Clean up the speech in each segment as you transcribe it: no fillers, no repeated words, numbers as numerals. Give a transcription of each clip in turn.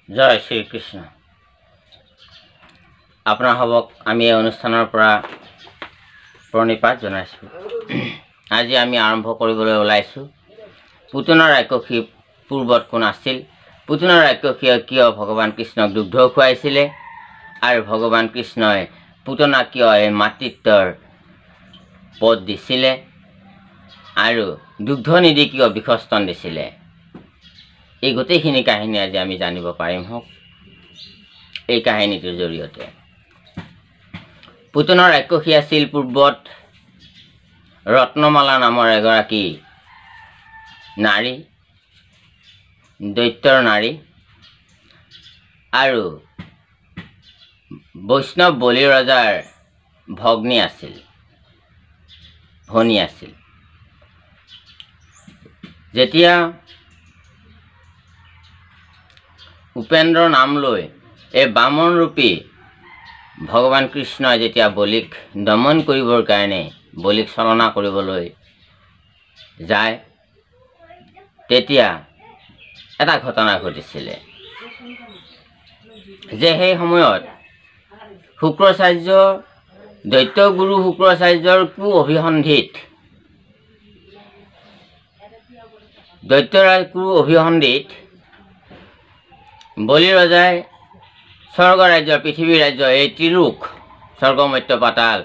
জয় শ্ৰীকৃষ্ণ। আপোনাৰ হবক আমি এই অনুষ্ঠানৰ পৰা প্ৰণিপাত জনাইছোঁ। আজি আমি আৰম্ভ কৰিবলৈ ওলাইছোঁ পুতনাৰ ৰাক্ষসী পূৰ্বত কোন আছিল, পুতনাৰ ৰাক্ষসীয়ে কিয় ভগৱান কৃষ্ণক দুগ্ধ খুৱাইছিলে, আৰু ভগৱান কৃষ্ণই পুতনাক কিয় এই মাতৃত্বৰ পদ দিছিলে, আৰু দুগ্ধ নিদি কিয় বিষস্তন দিছিলে, এই গোটেইখিনি কাহিনী আজি আমি জানিব পাৰিম হওক এই কাহিনীটোৰ জৰিয়তে। পুতনাৰ ৰাক্ষসী আছিল পূৰ্বত ৰত্নমালা নামৰ এগৰাকী নাৰী, দৈত্যৰ নাৰী, আৰু বৈষ্ণৱ বলি ৰজাৰ ভগ্নী আছিল, ভনী আছিল। যেতিয়া উপেন্দ্ৰ নাম লৈ এই বামন ৰূপী ভগৱান কৃষ্ণই যেতিয়া বলিক দমন কৰিবৰ কাৰণে বলিক চলনা কৰিবলৈ যায়, তেতিয়া এটা ঘটনা ঘটিছিলে যে সেই সময়ত শুক্ৰাচাৰ্য দৈত্যগুৰু শুক্ৰাচাৰ্যৰ কু অভিসন্ধিত দৈত্যৰাজ কু অভিসন্ধিত বলি ৰজাই স্বৰ্গ ৰাজ্য পৃথিৱী ৰাজ্য এই ত্ৰিলোক স্বৰ্গ মৰ্ত্য পাতাল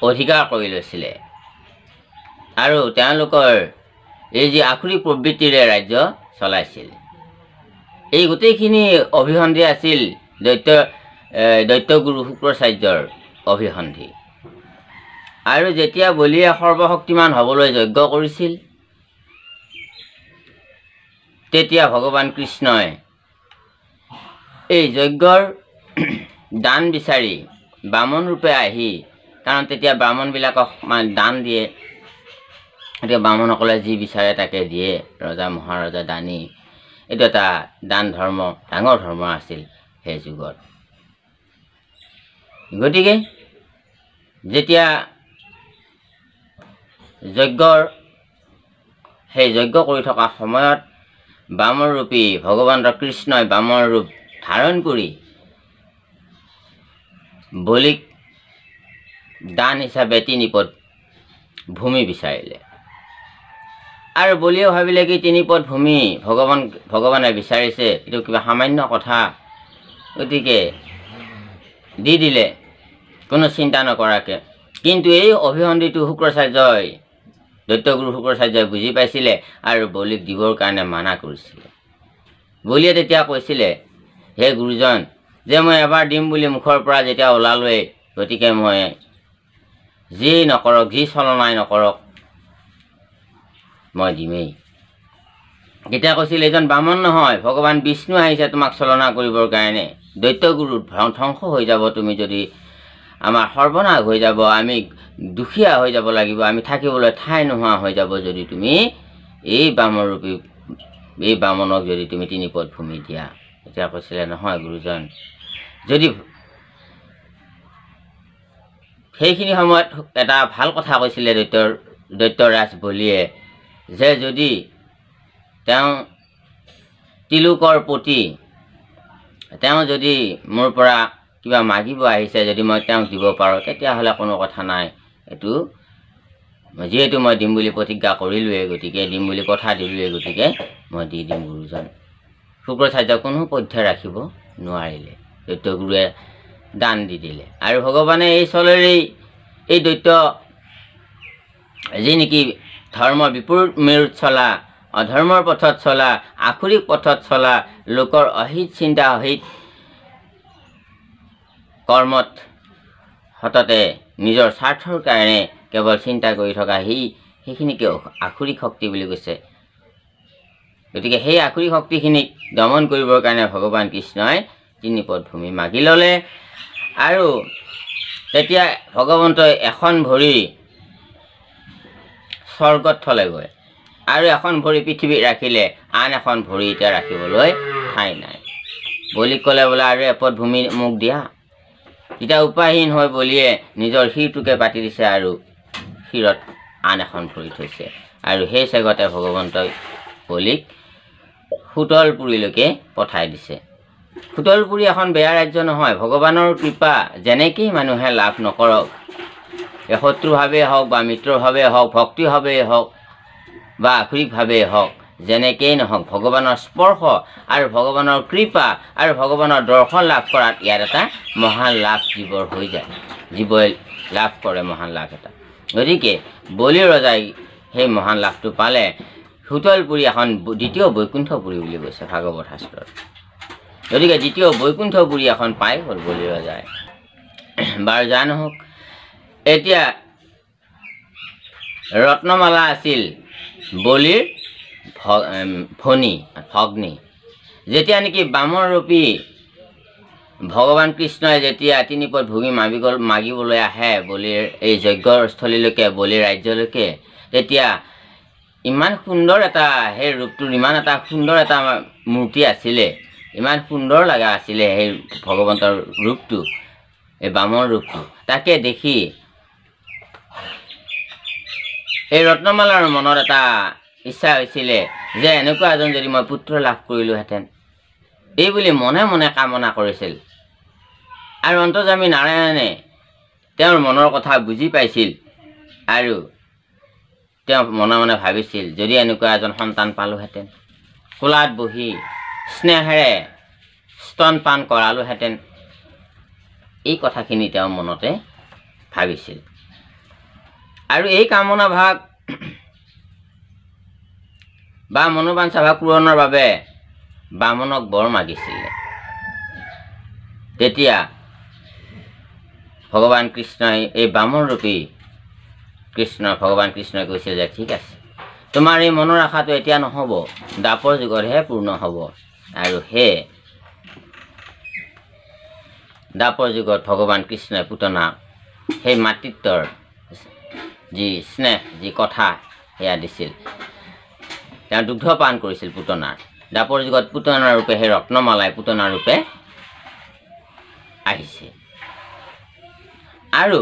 অধিকাৰ কৰি লৈছিলে, আৰু তেওঁলোকৰ এই যি আখুৰি প্ৰবৃত্তিৰে ৰাজ্য চলাইছিল। এই গোটেইখিনি অভিসন্ধি আছিল দৈত্যগুৰু শুক্ৰাচাৰ্যৰ অভিসন্ধি। আৰু যেতিয়া বলিয়ে সৰ্বশক্তিমান হ'বলৈ যজ্ঞ কৰিছিল, তেতিয়া ভগৱান কৃষ্ণই এই যজ্ঞৰ দান বিচাৰি বামন ৰূপে আহি, কাৰণ তেতিয়া ব্ৰাহ্মণবিলাকক দান দিয়ে, এতিয়া ব্ৰাহ্মণসকলে যি বিচাৰে তাকে দিয়ে, ৰজা মহাৰজা দানী, এইটো এটা দান ধৰ্ম, ডাঙৰ ধৰ্ম আছিল সেই যুগত। গতিকে যেতিয়া সেই যজ্ঞ কৰি থকা সময়ত বামন ৰূপী ভগৱান কৃষ্ণই বামন ৰূপ ধাৰণ কৰি বলিক দান হিচাপে 3 পদ ভূমি বিচাৰিলে, আৰু বলিয়ে ভাবিলে কি 3 পদ ভূমি ভগৱানে বিচাৰিছে, এইটো কিবা সামান্য কথা, গতিকে দি দিলে কোনো চিন্তা নকৰাকৈ। কিন্তু এই অভিসন্ধিটো শুক্ৰাচাৰ্যই দৈত্যগুৰু শুক্ৰাচাৰ্যই বুজি পাইছিলে আৰু বলিক দিবৰ কাৰণে মানা কৰিছিলে। বলিয়ে তেতিয়া কৈছিলে, হে গুৰুজন, যে মই এবাৰ দিম বুলি মুখৰ পৰা যেতিয়া ওলালোৱে, গতিকে মই যি নকৰক, যি চলনাই নকৰক, মই দিমেই। তেতিয়া কৈছিল, এজন বামন নহয়, ভগৱান বিষ্ণু আহিছে তোমাক চলনা কৰিবৰ কাৰণে, দৈত্যগুৰু ধ্বংস হৈ যাব, তুমি যদি আমাৰ সৰ্বনাশ হৈ যাব, আমি দুখীয়া হৈ যাব লাগিব, আমি থাকিবলৈ ঠাই নোহোৱা হৈ যাব যদি তুমি এই বামনক যদি তুমি 3 পদ ভূমি দিয়া। তেতিয়া কৈছিলে, নহয় গুৰুজন, যদি সেইখিনি সময়ত এটা ভাল কথা কৈছিলে দৈত্যৰাজ বলিয়ে, যে যদি তেওঁ ত্ৰিলোকৰ প্ৰতি তেওঁ যদি মোৰ পৰা কিবা মাগিব আহিছে, যদি মই তেওঁক দিব পাৰোঁ, তেতিয়াহ'লে কোনো কথা নাই, এইটো যিহেতু মই দিম বুলি প্ৰতিজ্ঞা কৰিলোৱে, গতিকে দিম বুলি কথা দিলোৱে, গতিকে মই দি দিম গুৰুজন। শুক্ৰাচাৰ্য কোনো পধ্যে ৰাখিব নোৱাৰিলে, দৈত্যগুৰুৱে দান দি দিলে। আৰু ভগৱানে এই চলেৰেই এই দৈত্য যি নেকি ধৰ্ম বিপৰীত মেৰুত চলা, অধৰ্মৰ পথত চলা, আখুৰিক পথত চলা, লোকৰ অহিত চিন্তা অহিত কৰ্মত সততে নিজৰ স্বাৰ্থৰ কাৰণে কেৱল চিন্তা কৰি থকা সেইখিনিকে আখুৰিক শক্তি বুলি কৈছে। গতিকে সেই আখুৰিক শক্তিখিনিক দমন কৰিবৰ কাৰণে ভগৱান কৃষ্ণই 3 পদ ভূমি মাগি ল'লে, আৰু তেতিয়া ভগৱন্তই এখন ভৰি স্বৰ্গত থলেগৈ, আৰু এখন ভৰি পৃথিৱীত ৰাখিলে, আন এখন ভৰি এতিয়া ৰাখিবলৈ ঠাই নাই। বলিক ক'লে, বোলে আৰু 1 পদ ভূমি মোক দিয়া। তেতিয়া উপায়হীন হৈ বলিয়ে নিজৰ শিৰটোকে পাতি দিছে, আৰু শিৰত আন এখন ভৰি থৈছে, আৰু সেই চেগতে ভগৱন্তই বলিক সুতলপুৰীলৈকে পঠাই দিছে। সুতলপুৰী এখন বেয়া ৰাজ্য নহয়। ভগৱানৰ কৃপা যেনেকেই মানুহে লাভ নকৰক, শত্ৰুভাৱেই হওক বা মিত্ৰভাৱেই হওক, ভক্তিভাৱেই হওক বা আক্ষৰিকভাৱেই হওক, যেনেকেই নহওক, ভগৱানৰ স্পৰ্শ আৰু ভগৱানৰ কৃপা আৰু ভগৱানৰ দৰ্শন লাভ কৰাত ইয়াত এটা মহান লাভ জীৱৰ হৈ যায়। জীৱই লাভ কৰে মহান লাভ এটা। গতিকে বলি ৰজাই সেই মহান লাভটো পালে। সুতলপুৰী এখন দ্বিতীয় বৈকুণ্ঠপুৰী বুলি কৈছে ভাগৱত শাস্ত্ৰত। গতিকে দ্বিতীয় বৈকুণ্ঠপুৰী এখন পাই গ'ল বলি ৰজাই। বাৰু যা নহওক, এতিয়া ৰত্নমালা আছিল বলিৰ ভগ্নী। যেতিয়া নেকি বামন ৰূপী ভগৱান কৃষ্ণই যেতিয়া তিনিপদ ভূমি মাগিবলৈ আহে বলিৰ এই যজ্ঞস্থলীলৈকে, বলিৰ ৰাজ্যলৈকে, তেতিয়া ইমান সুন্দৰ এটা, সেই ৰূপটোৰ ইমান এটা সুন্দৰ এটা মূৰ্তি আছিলে, ইমান সুন্দৰ লগা আছিলে সেই ভগৱন্তৰ ৰূপটো, এই বামন ৰূপটো। তাকে দেখি এই ৰত্নমালাৰ মনত এটা ইচ্ছা হৈছিলে যে এনেকুৱা এজন যদি মই পুত্ৰ লাভ কৰিলোহেঁতেন, এই বুলি মনে মনে কামনা কৰিছিল। আৰু অন্তৰ্যামী নাৰায়ণে তেওঁৰ মনৰ কথা বুজি পাইছিল আৰু তেওঁ মনে মনে ভাবিছিল যদি এনেকুৱা এজন সন্তান পালোহেঁতেন, কোলাত বহি স্নেহেৰে স্তনপান কৰালোহেঁতেন, এই কথাখিনি তেওঁ মনতে ভাবিছিল। আৰু এই কামনা ভাগ বা মনোবাঞ্ছা ভাগ পূৰণৰ বাবে বামনক বৰ মাগিছিলে। তেতিয়া ভগৱান কৃষ্ণই, এই বামন ৰূপী ভগৱান কৃষ্ণই কৈছিল যে ঠিক আছে, তোমাৰ এই মনৰ আশাটো এতিয়া নহ'ব, দ্বাপৰ যুগতহে পূৰ্ণ হ'ব। আৰু সেই দ্বাপৰ যুগত ভগৱান কৃষ্ণই পুতনা সেই মাতৃত্বৰ যি স্নেহ, যি কথা সেয়া দিছিল। তেওঁ দুগ্ধপান কৰিছিল পুতনাৰ। দ্বাপৰ যুগত পুতনা ৰূপে সেই ৰত্নমালাই পুতনা ৰূপে আহিছে। আৰু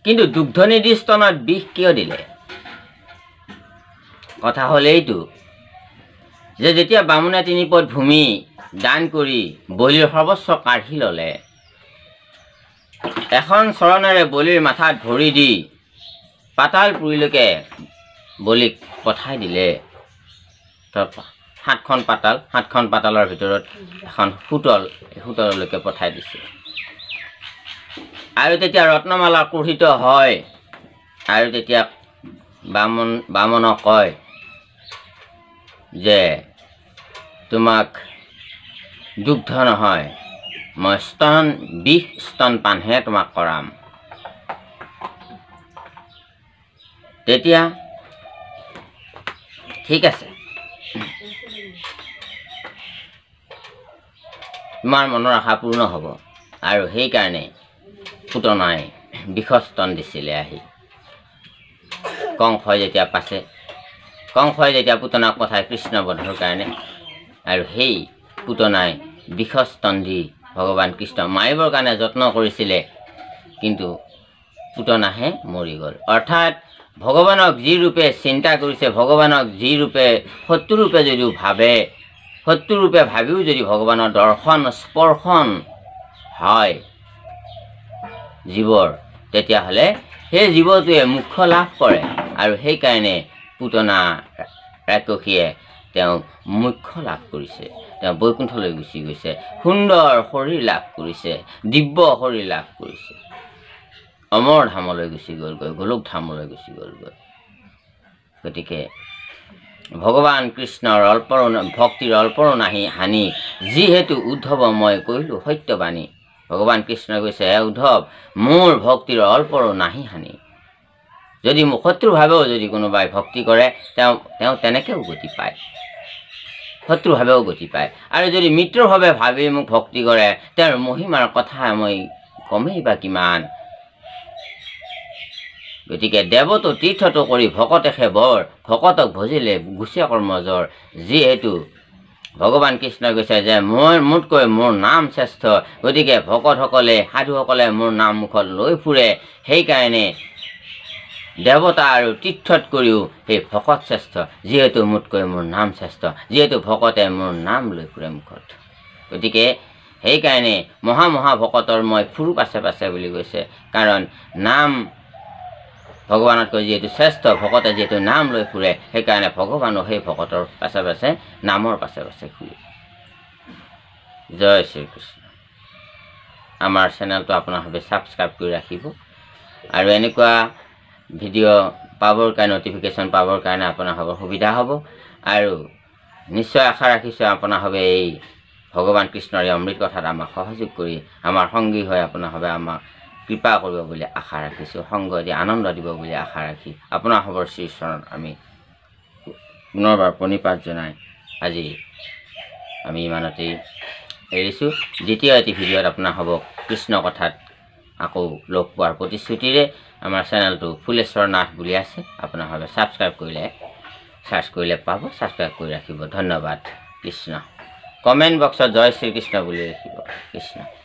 কিন্তু দুগ্ধনিধি স্তনত বিষ কিয় দিলে? কথা হ'ল এইটো যে যেতিয়া বামুণে তিনিপদ ভূমি দান কৰি বলিৰ সৰ্বস্ব কাঢ়ি ল'লে, এখন চৰণেৰে বলিৰ মাথাত ভৰি দি পাতালপুৰীলৈকে বলিক পঠাই দিলে। সাতখন পাতালৰ ভিতৰত এখন সুতল, এই সুতললৈকে পঠাই দিছে। আৰু তেতিয়া ৰত্নমালা ক্ৰোধিত হয় আৰু তেতিয়া বামনক কয় যে তোমাক দুগ্ধ নহয়, মই বিষ স্তনপানহে তোমাক কৰাম। তেতিয়া ঠিক আছে, তোমাৰ মনৰ আশা পূৰ্ণ হ'ব। আৰু সেইকাৰণে পুতনাই বিষস্তন দিছিলে। আহি কংসই যেতিয়া পাছে, কংসই যেতিয়া পুতনাক পঠায় কৃষ্ণবধৰ কাৰণে, আৰু সেই পুতনাই বিষস্তন দি ভগৱান কৃষ্ণ মাৰিবৰ কাৰণে যত্ন কৰিছিলে, কিন্তু পুতনাহে মৰি গ'ল। অৰ্থাৎ ভগৱানক যি ৰূপে চিন্তা কৰিছে, ভগৱানক যি ৰূপে শত্ৰুৰূপে যদিও ভাবে, শত্ৰুৰূপে ভাবিও যদি ভগৱানৰ দৰ্শন স্পৰ্শন হয় জীৱৰ, তেতিয়াহ'লে সেই জীৱটোৱে মোক্ষ লাভ কৰে। আৰু সেইকাৰণে পুতনা ৰাক্ষসীয়ে তেওঁ মোক্ষ লাভ কৰিছে, তেওঁ বৈকুণ্ঠলৈ গুচি গৈছে, সুন্দৰ শৰীৰ লাভ কৰিছে, দিব্য শৰীৰ লাভ কৰিছে, অমৰ ধামলৈ গুচি গ'লগৈ, গোলোক ধামলৈ গুচি গ'লগৈ। গতিকে ভগৱান কৃষ্ণৰ ভক্তিৰ অল্পৰো নাহি হানি, যিহেতু উদ্ধৱ মই কৈলোঁ সত্যবাণী। ভগৱান কৃষ্ণই কৈছে, হে উদ্ধৱ, মোৰ ভক্তিৰ অল্পৰো নাহি হানি। যদি মোক শত্ৰুভাৱেও যদি কোনোবাই ভক্তি কৰে, তেওঁ তেনেকৈও গতি পায়, শত্ৰুভাৱেও গতি পায়। আৰু যদি মিত্ৰভাৱে ভাবি মোক ভক্তি কৰে, তেওঁৰ মহিমাৰ কথা মই কমেই বা কিমান। গতিকে দেৱতো তীৰ্থটো কৰি ভকতে সেবৰ, ভকতক ভজিলে গুচে কৰ্মজৰ। যিহেতু ভগৱান কৃষ্ণই কৈছে যে মোতকৈ মোৰ নাম শ্ৰেষ্ঠ, গতিকে ভকতসকলে সাধুসকলে মোৰ নাম মুখত লৈ ফুৰে। সেইকাৰণে দেৱতা আৰু তীৰ্থতকৈও সেই ভকত শ্ৰেষ্ঠ, যিহেতু মোতকৈ মোৰ নাম শ্ৰেষ্ঠ, যিহেতু ভকতে মোৰ নাম লৈ ফুৰে মুখত। গতিকে সেইকাৰণে মহা মহা ভকতৰ মই ফুৰু পাছে পাছে বুলি কৈছে। কাৰণ নাম ভগৱানতকৈ যিহেতু শ্ৰেষ্ঠ, ভকতে যিহেতু নাম লৈ ফুৰে, সেইকাৰণে ভগৱানো সেই ভকতৰ পাছে পাছে নামৰ পাছে পাছে ফুৰে। জয় শ্ৰীকৃষ্ণ। আমাৰ চেনেলটো আপোনালোকে ছাবস্ক্ৰাইব কৰি ৰাখিব আৰু এনেকুৱা ভিডিঅ' পাবৰ কাৰণে, নটিফিকেশ্যন পাবৰ কাৰণে আপোনালোকৰ সুবিধা হ'ব। আৰু নিশ্চয় আশা ৰাখিছোঁ আপোনালোকে এই ভগৱান কৃষ্ণৰ এই অমৃত কথাত আমাক সহযোগ কৰি আমাৰ সংগী হৈ আপোনালোকে আমাক কৃপা কৰিব বুলি আশা ৰাখিছোঁ, সংগ দি আনন্দ দিব বুলি আশা ৰাখি আপোনালোকৰ শ্ৰীচৰণত আমি পুনৰবাৰ প্ৰণিপাত জনাই আজি আমি ইমানতেই এৰিছোঁ। দ্বিতীয় এটি ভিডিঅ'ত আপোনালোকক কৃষ্ণ কথাত আকৌ লগ পোৱাৰ প্ৰতিশ্ৰুতিৰে আমাৰ চেনেলটো ফুলেশ্বৰ নাথ বুলি আছে, আপোনালোকে ছাবস্ক্ৰাইব কৰিলে, চাৰ্চ কৰিলে পাব, ছাবস্ক্ৰাইব কৰি ৰাখিব। ধন্যবাদ। কৃষ্ণ। কমেণ্ট বক্সত জয় শ্ৰীকৃষ্ণ বুলি লিখিব। কৃষ্ণ।